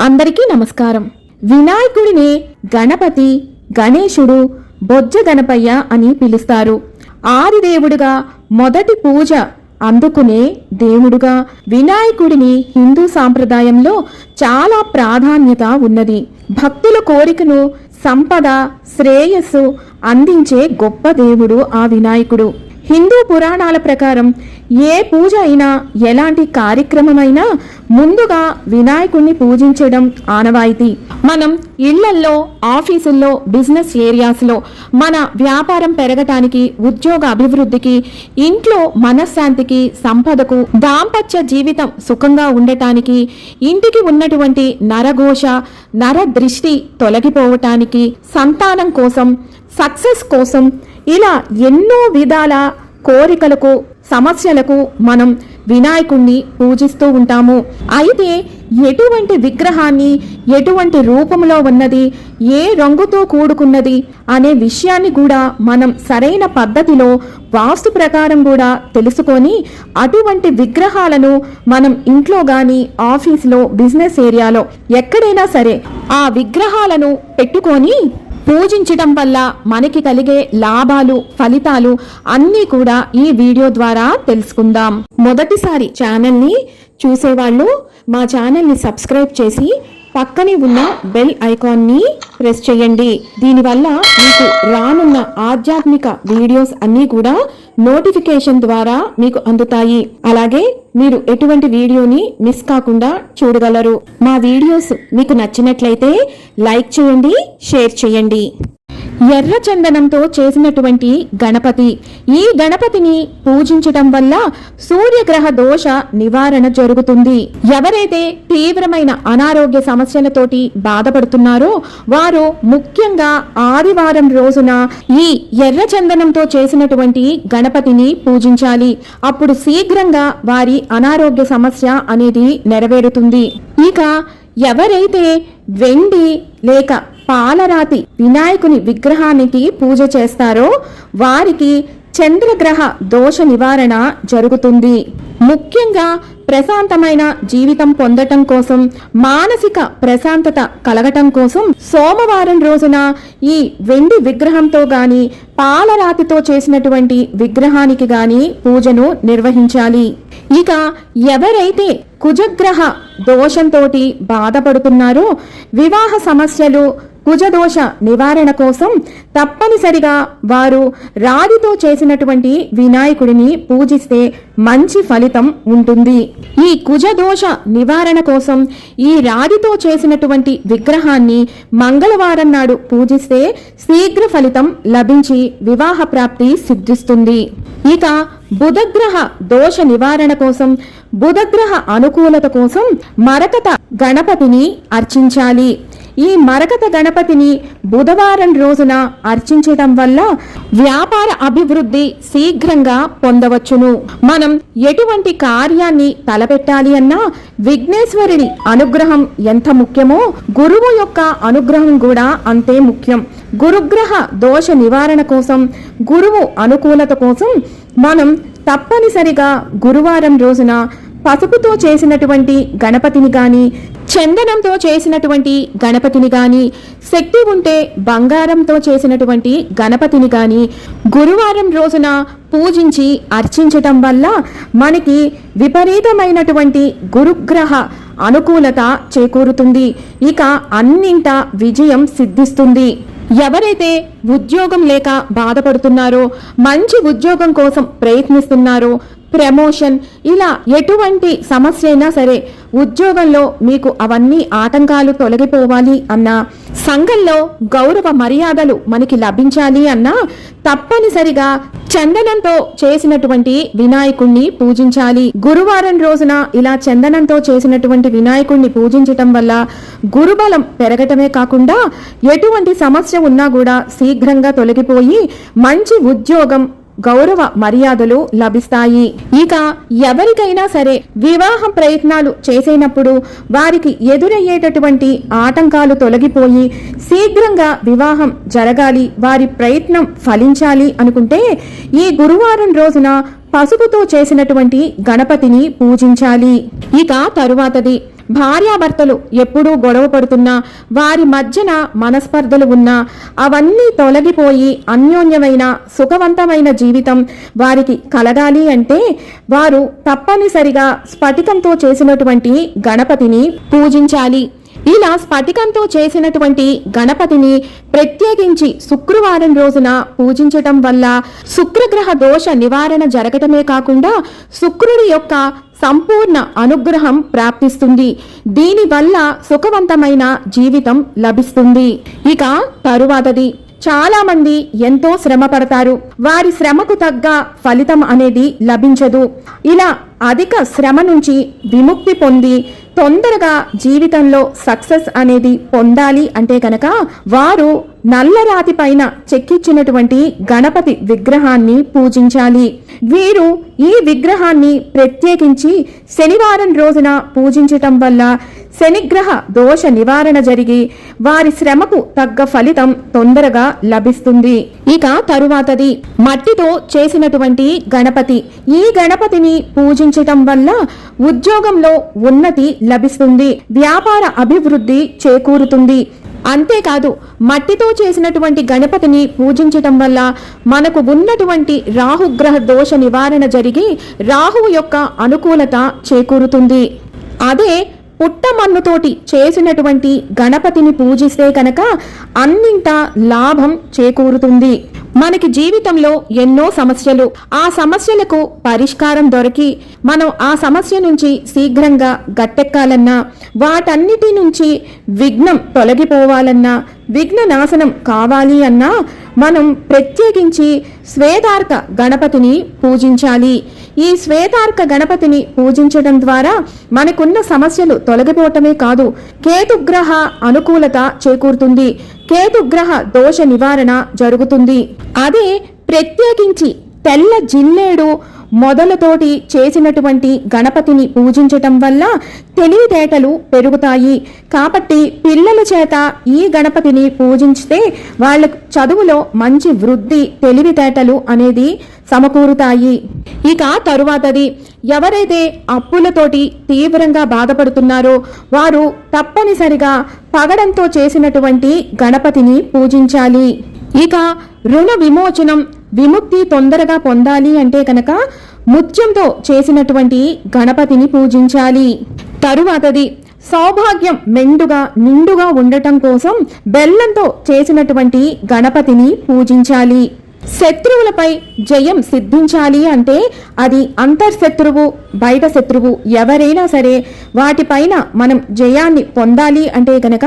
అందరికీ నమస్కారం. వినాయకుడిని గణపతి, గణేశుడు, బొజ్జ గణపయ్య అని పిలుస్తారు. ఆదిదేవుడుగా మొదటి పూజ అందుకునే దేవుడుగా వినాయకుడిని హిందూ సాంప్రదాయంలో చాలా ప్రాధాన్యత ఉన్నది. భక్తుల కోరికను, సంపద, శ్రేయస్సు అందించే గొప్ప దేవుడు ఆ వినాయకుడు. హిందూ పురాణాల ప్రకారం ఏ పూజ అయినా, ఎలాంటి కార్యక్రమమైనా ముందుగా వినాయకుడిని పూజించడం ఆనవాయితీ. మనం ఇళ్లల్లో, ఆఫీసుల్లో, బిజినెస్ ఏరియాస్లో మన వ్యాపారం పెరగటానికి, ఉద్యోగ అభివృద్ధికి, ఇంట్లో మనశ్శాంతికి, సంపదకు, దాంపత్య జీవితం సుఖంగా ఉండటానికి, ఇంటికి ఉన్నటువంటి నరఘోష, నరదృష్టి తొలగిపోవటానికి, సంతానం కోసం, సక్సెస్ కోసం, ఇలా ఎన్నో విధాల కోరికలకు, సమస్యలకు మనం వినాయకుణ్ణి పూజిస్తూ ఉంటాము. అయితే ఎటువంటి విగ్రహాన్ని, ఎటువంటి రూపంలో ఉన్నది, ఏ రంగుతో కూడుకున్నది అనే విషయాన్ని కూడా మనం సరైన పద్ధతిలో వాస్తు ప్రకారం కూడా తెలుసుకొని అటువంటి విగ్రహాలను మనం ఇంట్లో కానీ, ఆఫీస్లో, బిజినెస్ ఏరియాలో ఎక్కడైనా సరే ఆ విగ్రహాలను పెట్టుకొని పూజించడం వల్ల మనకి కలిగే లాభాలు, ఫలితాలు అన్నీ కూడా ఈ వీడియో ద్వారా తెలుసుకుందాం. మొదటిసారి ఛానల్ని చూసేవాళ్ళు మా ఛానల్ని సబ్స్క్రైబ్ చేసి పక్కనే ఉన్న బెల్ ఐకాన్ని ప్రెస్ చేయండి. దీనివల్ల మీకు రానున్న ఆధ్యాత్మిక వీడియోస్ అన్నీ కూడా నోటిఫికేషన్ ద్వారా మీకు అందుతాయి. అలాగే మీరు ఎటువంటి వీడియోని మిస్ కాకుండా చూడగలరు. మా వీడియోస్ మీకు నచ్చినట్లయితే లైక్ చేయండి, షేర్ చేయండి. ఎర్ర చందనంతో చేసినటువంటి గణపతి. ఈ గణపతిని పూజించటం వల్ల సూర్యగ్రహ దోష నివారణ జరుగుతుంది. ఎవరైతే తీవ్రమైన అనారోగ్య సమస్యలతోటి బాధపడుతున్నారో వారు ముఖ్యంగా ఆదివారం రోజున ఈ ఎర్ర చందనంతో చేసినటువంటి గణపతిని పూజించాలి. అప్పుడు శీఘ్రంగా వారి అనారోగ్య సమస్య అనేది నెరవేరుతుంది. ఇక ఎవరైతే వెండి లేక పాలరాతి వినాయకుని విగ్రహానికి పూజ చేస్తారో వారికి చంద్రగ్రహ దోష నివారణ జరుగుతుంది. ముఖ్యంగా ప్రశాంతమైన జీవితం పొందటం కోసం, మానసిక ప్రశాంతత కలగటం కోసం సోమవారం రోజున ఈ వెండి విగ్రహంతో గాని, పాలరాతితో చేసినటువంటి విగ్రహానికి గాని పూజను నిర్వహించాలి. ఇక ఎవరైతే కుజగ్రహ దోషంతో బాధపడుతున్నారో, వివాహ సమస్యలు, కుజదోష నివారణ కోసం తప్పనిసరిగా వారు రాగితో చేసినటువంటి వినాయకుడిని పూజిస్తే మంచి ఫలితం ఉంటుంది. ఈ కుజదోష నివారణ కోసం ఈ రాగితో చేసినటువంటి విగ్రహాన్ని మంగళవారం నాడు పూజిస్తే శీఘ్ర ఫలితం లభించి వివాహ ప్రాప్తి సిద్ధిస్తుంది. ఇక బుధగ్రహ దోష నివారణ కోసం, బుధగ్రహ అనుకూలత కోసం మరకత గణపతిని అర్చించాలి. ఈ మరకత గణపతిని బుధవారం రోజున అర్చించడం వల్ల వ్యాపార అభివృద్ధి శీఘ్రంగా పొందవచ్చును. మనం ఎటువంటి కార్యాన్ని తలపెట్టాలి అన్నా విఘ్నేశ్వరుడి అనుగ్రహం ఎంత ముఖ్యమో గురువు యొక్క అనుగ్రహం కూడా అంతే ముఖ్యం. గురుగ్రహ దోష నివారణ కోసం, గురువు అనుకూలత కోసం మనం తప్పనిసరిగా గురువారం రోజున పసుపుతో చేసినటువంటి గణపతిని గాని, చందనంతో చేసినటువంటి గణపతిని గాని, శక్తి ఉంటే బంగారంతో చేసినటువంటి గణపతిని గాని గురువారం రోజున పూజించి అర్చించటం వల్ల మనకి విపరీతమైనటువంటి గురుగ్రహ అనుకూలత చేకూరుతుంది. ఇక అన్నింట విజయం సిద్ధిస్తుంది. ఎవరైతే ఉద్యోగం లేక బాధపడుతున్నారో, మంచి ఉద్యోగం కోసం ప్రయత్నిస్తున్నారో, ప్రమోషన్, ఇలా ఎటువంటి సమస్య అయినా సరే ఉద్యోగంలో మీకు అవన్నీ ఆటంకాలు తొలగిపోవాలి అన్నా, సంఘంలో గౌరవ మర్యాదలు మనకి లభించాలి అన్నా తప్పనిసరిగా చందనంతో చేసినటువంటి వినాయకుణ్ణి పూజించాలి. గురువారం రోజున ఇలా చందనంతో చేసినటువంటి వినాయకుణ్ణి పూజించటం వల్ల గురుబలం పెరగటమే కాకుండా ఎటువంటి సమస్య ఉన్నా కూడా శీఘ్రంగా తొలగిపోయి మంచి ఉద్యోగం, గౌరవ మర్యాదలు లభిస్తాయి. ఇక ఎవరికైనా సరే వివాహ ప్రయత్నాలు చేసేటప్పుడు వారికి ఎదురయ్యేటటువంటి ఆటంకాలు తొలగిపోయి శీఘ్రంగా వివాహం జరగాలి, వారి ప్రయత్నం ఫలించాలి అనుకుంటే ఈ గురువారం రోజున పసుపుతో చేసినటువంటి గణపతిని పూజించాలి. ఇక తరువాతది భార్యాభర్తలు ఎప్పుడూ గొడవ పడుతున్నా, వారి మధ్యన మనస్పర్ధలు ఉన్నా అవన్నీ తొలగిపోయి అన్యోన్యమైన సుఖవంతమైన జీవితం వారికి కలగాలి అంటే వారు తప్పనిసరిగా స్ఫటికంతో చేసినటువంటి గణపతిని పూజించాలి. ఇలా స్ఫటికంతో చేసినటువంటి గణపతిని ప్రత్యేకించి శుక్రవారం రోజున పూజించటం వల్ల శుక్రగ్రహ దోష నివారణ జరగటమే కాకుండా శుక్రుడి యొక్క సంపూర్ణ అనుగ్రహం ప్రాప్తిస్తుంది. దీనివల్ల సుఖవంతమైన జీవితం లభిస్తుంది. ఇక తరువాతది, చాలా మంది ఎంతో శ్రమ పడతారు, వారి శ్రమకు తగ్గ ఫలితం అనేది లభించదు. ఇలా అధిక శ్రమ నుంచి విముక్తి పొంది తొందరగా జీవితంలో సక్సెస్ అనేది పొందాలి అంటే కనుక వారు నల్లరాతి పైన చెక్కించినటువంటి గణపతి విగ్రహాన్ని పూజించాలి. వీరు ఈ విగ్రహాన్ని ప్రత్యేకించి శనివారం రోజున పూజించటం వల్ల శనిగ్రహ దోష నివారణ జరిగి వారి శ్రమకు తగ్గ ఫలితం తొందరగా లభిస్తుంది. ఇక తరువాతది మట్టితో చేసినటువంటి గణపతి. ఈ గణపతిని పూజించటం వల్ల ఉద్యోగంలో ఉన్నతి లభిస్తుంది, వ్యాపార అభివృద్ధి చేకూరుతుంది. అంతేకాదు మట్టితో చేసినటువంటి గణపతిని పూజించటం వల్ల మనకు ఉన్నటువంటి రాహుగ్రహ దోష నివారణ జరిగి రాహువు యొక్క అనుకూలత చేకూరుతుంది. అదే పుట్టమన్నుతోటి చేసినటువంటి గణపతిని పూజిస్తే కనుక అన్నింటా లాభం చేకూరుతుంది. మనకి జీవితంలో ఎన్నో సమస్యలు, ఆ సమస్యలకు పరిష్కారం దొరికి మనం ఆ సమస్య నుంచి శీఘ్రంగా గట్టెక్కాలన్నా, వాటన్నిటి నుంచి విఘ్నం తొలగిపోవాలన్నా, విఘ్న నాశనం కావాలి అన్నా మనం ప్రత్యేకించి శ్వేతార్క గణపతిని పూజించాలి. ఈ శ్వేతార్క గణపతిని పూజించడం ద్వారా మనకున్న సమస్యలు తొలగిపోవటమే కాదు, కేతుగ్రహ అనుకూలత చేకూరుతుంది, కేతుగ్రహ దోష నివారణ జరుగుతుంది. అదే ప్రత్యేకించి తెల్ల జిల్లేడు మొదలతోటి చేసినటువంటి గణపతిని పూజించటం వల్ల తెలివితేటలు పెరుగుతాయి. కాబట్టి పిల్లల చేత ఈ గణపతిని పూజించితే వాళ్ళ చదువులో మంచి వృద్ధి, తెలివితేటలు అనేది సమకూరుతాయి. ఇక తరువాతది, ఎవరైతే అప్పులతోటి తీవ్రంగా బాధపడుతున్నారో వారు తప్పనిసరిగా పగడంతో చేసినటువంటి గణపతిని పూజించాలి. ఇక రుణ విమోచనం, విముక్తి తొందరగా పొందాలి అంటే కనుక ముత్యంతో చేసినటువంటి గణపతిని పూజించాలి. తరువాతది, సౌభాగ్యం మెండుగా నిండుగా ఉండటం కోసం బెల్లంతో చేసినటువంటి గణపతిని పూజించాలి. శత్రువులపై జయం సిద్ధించాలి అంటే అది అంతర్శత్రువు, బయట శత్రువు ఎవరైనా సరే వాటిపైన మనం జయాన్ని పొందాలి అంటే గనక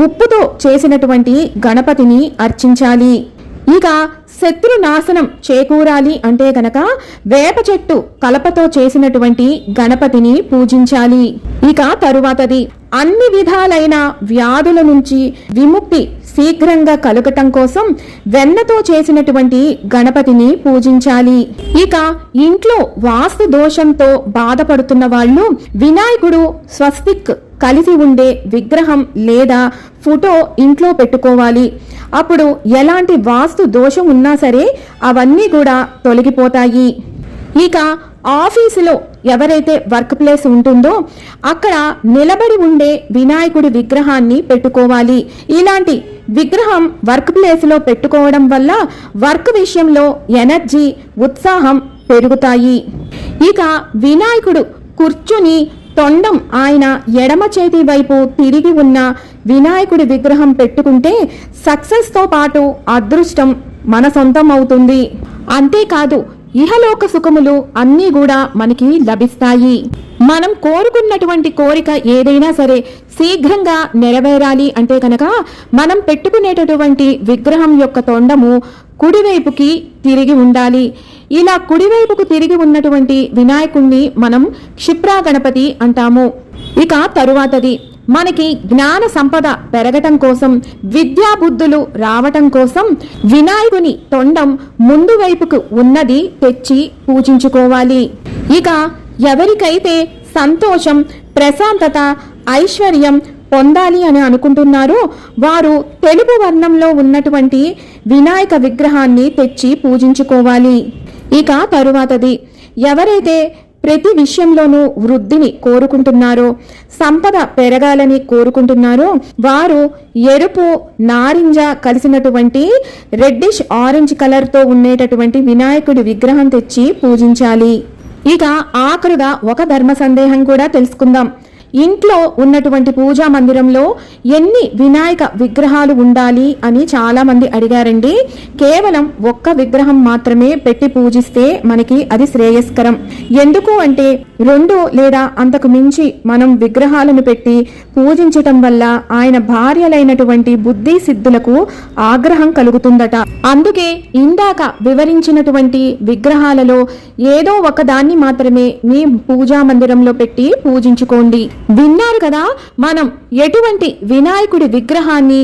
ఉప్పుతో చేసినటువంటి గణపతిని అర్చించాలి. ఇక శత్రు నాశనం చేకూరాలి అంటే గనక వేప చెట్టు కలపతో చేసినటువంటి గణపతిని పూజించాలి. ఇక తరువాతది, అన్ని విధాలైన వ్యాధుల నుంచి విముక్తి శీఘ్రంగా కలుగటం కోసం వెన్నతో చేసినటువంటి గణపతిని పూజించాలి. ఇక ఇంట్లో వాస్తు దోషంతో బాధపడుతున్న వాళ్ళు వినాయకుడు స్వస్తిక్ కలిసి ఉండే విగ్రహం లేదా ఫోటో ఇంట్లో పెట్టుకోవాలి. అప్పుడు ఎలాంటి వాస్తు దోషం ఉన్నా సరే అవన్నీ కూడా తొలగిపోతాయి. ఇక ఆఫీసులో ఎవరైతే వర్క్ ప్లేస్ ఉంటుందో అక్కడ నిలబడి ఉండే వినాయకుడి విగ్రహాన్ని పెట్టుకోవాలి. ఇలాంటి విగ్రహం వర్క్ ప్లేస్లో పెట్టుకోవడం వల్ల వర్క్ విషయంలో ఎనర్జీ, ఉత్సాహం పెరుగుతాయి. ఇక వినాయకుడు కూర్చుని తొండం ఆయన ఎడమ చేతి వైపు తిరిగి ఉన్న వినాయకుడి విగ్రహం పెట్టుకుంటే సక్సెస్తో పాటు అదృష్టం మన సొంతం అవుతుంది. అంతేకాదు ఇహలోక సుఖములు అన్నీ కూడా మనకి లభిస్తాయి. మనం కోరుకున్నటువంటి కోరిక ఏదైనా సరే శీఘ్రంగా నెరవేరాలి అంటే కనుక మనం పెట్టుకునేటటువంటి విగ్రహం యొక్క తొండము కుడివైపుకి తిరిగి ఉండాలి. ఇలా కుడివైపుకు తిరిగి ఉన్నటువంటి వినాయకుణ్ణి మనం క్షిప్రా గణపతి అంటాము. ఇక తరువాతది, మనకి జ్ఞాన సంపద పెరగటం కోసం, విద్యా బుద్ధులు రావటం కోసం వినాయకుని తొండం ముందు వైపుకు ఉన్నది తెచ్చి పూజించుకోవాలి. ఇక ఎవరికైతే సంతోషం, ప్రశాంతత, ఐశ్వర్యం పొందాలి అని అనుకుంటున్నారో వారు తెలుపు వర్ణంలో ఉన్నటువంటి వినాయక విగ్రహాన్ని తెచ్చి పూజించుకోవాలి. ఇక తరువాతది, ఎవరైతే ప్రతి విషయంలోనూ వృద్ధిని కోరుకుంటున్నారో, సంపద పెరగాలని కోరుకుంటున్నారో వారు ఎరుపు నారింజ కలిసినటువంటి రెడ్డిష్ ఆరెంజ్ కలర్తో ఉండేటటువంటి వినాయకుడి విగ్రహం తెచ్చి పూజించాలి. ఇక ఆఖరుగా ఒక ధర్మ సందేహం కూడా తెలుసుకుందాం. ఇంట్లో ఉన్నటువంటి పూజా మందిరంలో ఎన్ని వినాయక విగ్రహాలు ఉండాలి అని చాలా మంది అడిగారండి. కేవలం ఒక్క విగ్రహం మాత్రమే పెట్టి పూజిస్తే మనకి అది శ్రేయస్కరం. ఎందుకు అంటే 2 లేదా అంతకు మించి మనం విగ్రహాలను పెట్టి పూజించటం వల్ల ఆయన భార్యలైనటువంటి బుద్ధి సిద్ధులకు ఆగ్రహం కలుగుతుందట. అందుకే ఇందాక వివరించినటువంటి విగ్రహాలలో ఏదో ఒక దాన్ని మాత్రమే మీ పూజా మందిరంలో పెట్టి పూజించుకోండి. విన్నారు కదా, మనం ఎటువంటి వినాయకుడి విగ్రహాన్ని,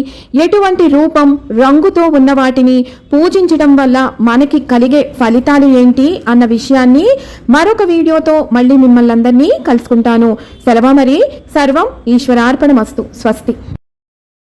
ఎటువంటి రూపం, రంగుతో ఉన్న వాటిని పూజించడం వల్ల మనకి కలిగే ఫలితాలు ఏంటి అన్న విషయాన్ని మరొక వీడియోతో మళ్ళీ మిమ్మల్ని అందరినీ కలుసుకుంటాను. సెలవు మరి. సర్వం ఈశ్వరార్పణమస్తు. స్వస్తి.